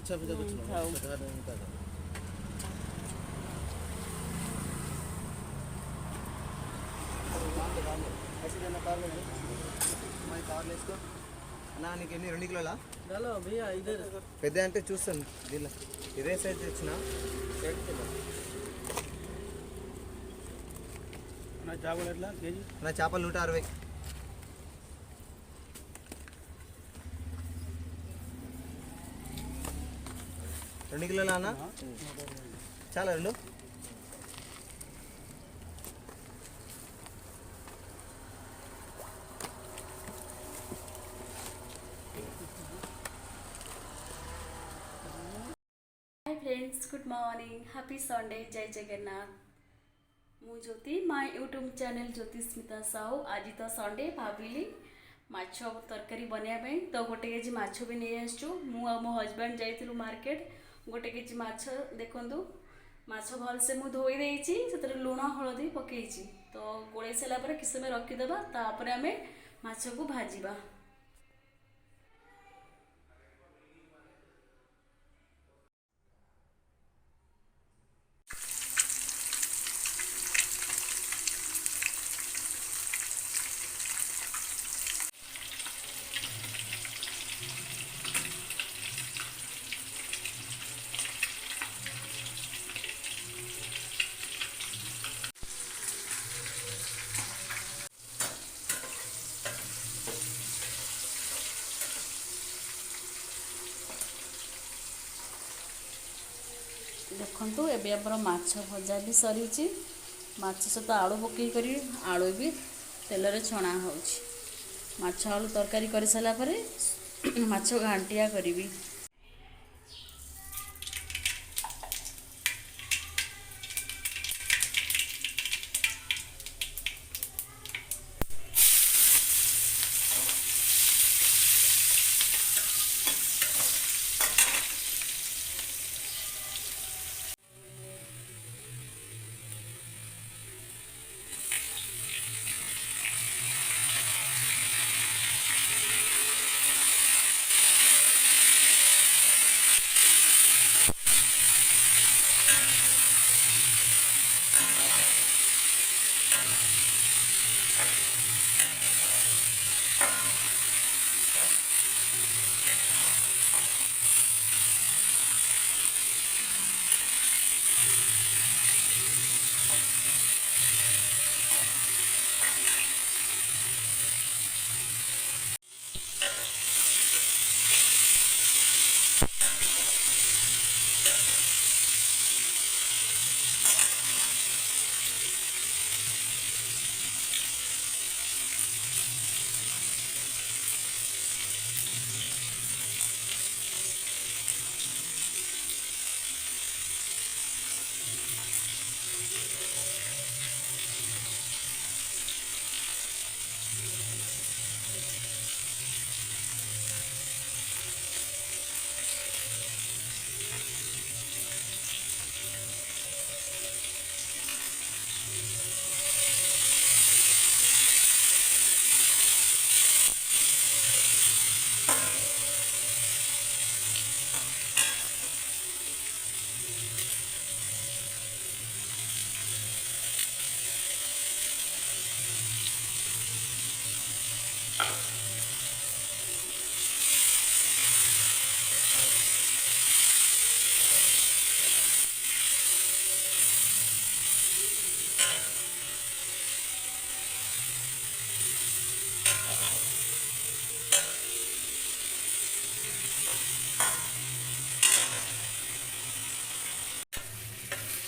इच्छा पूजा कुछ खाओ। ऐसे देना कार में नहीं मैं कार ले इसको ना నీకు ఎన్ని 2 కిలోలా डालो भैया इधर పెద్ద అంటే చూస్తాను దీనిలో ఇదే సైజ్ తెచ్చిన నా చేపలు ఎట్లా కేజీ నా చేపలు 160 2 కిలోలా అన్న చాలా రెండు hi friends good morning happy Sunday जय जगन्नाथ मु ज्योति माय यूट्यूब चैनल ज्योति स्मिता साहू आज तो संडे भाविली माछ तरकारी बनवाई तो गोटे केजी माछ भी नहीं आसचु मु मो हजबैंड जाइलु मार्केट गोटे केजी माछ देखंतु माछ भलसे मु धोई देइछि सेतरे लूण हळदी पकेइछि तो गोळै सला पर किछ समय रखी देबा तापर हमें माछ को भाजीबा। देखु एबे आमर माछ भजा भी सरी माछ सहित आलू पकई करी आलू भी तेल रे छणा हो माछ आलू तरकारी कर सारा पर माछ घांटिया करी।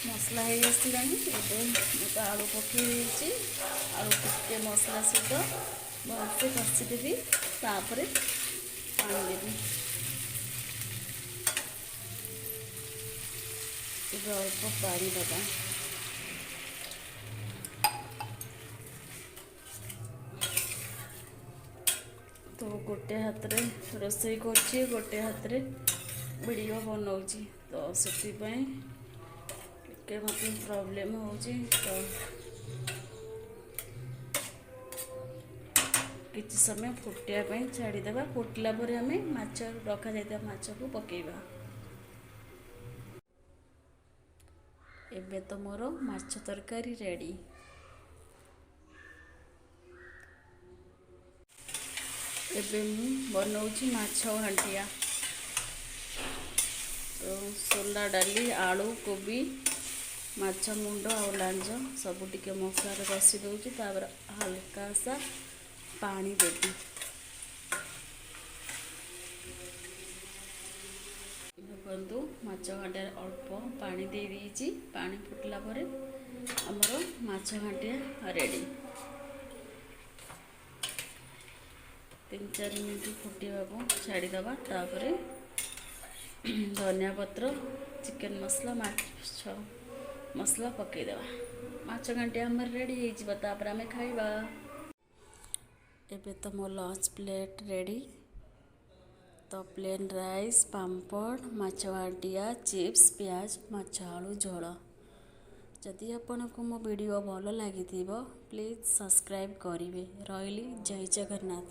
मसला हो आसला मत आलू पकई आलू टे मसला सहित भलसे कषिदेवी तापर पानी देवी अल्प पानी दबा तो गोटे हाथ रे रोसई कर गोटे हाथ रे वीडियो बनाऊँ तो से मत प्रॉब्लम हो तो किसी समय फुटापी छाड़ीदे फुटला आम माछ रखा जाता माछ को पकेबा। एबे तो मोर माछ तरकारी रेडी। एबे मु बनाऊँगी माछ घांटिया। तो सोला डाली आलू कोबी माछ मुंड आ लांज सब टिके मसला कषि दूची तापर हल्का सा पानी देवी। देखु माछ घाटिया अल्प पानी दे दीची पानी फुटला परे हमर माछ घाटिया रेडी। 3-4 मिनट फुटिया को छाड़ीदबा तापर धनिया पत्र चिकन मसला माछ मसला पकईदेवा माछ घाटिया हमर रेडी हो तापर आमे खाइबा। एबे तो मो लंच प्लेट रेडी। तो प्लेन राइस पापड़ माछ घाटिया चिप्स प्याज माछ आलू झोल। जदि आपको मो वीडियो भल लगी प्लीज सब्सक्राइब करेंगे। रही जय जगन्नाथ।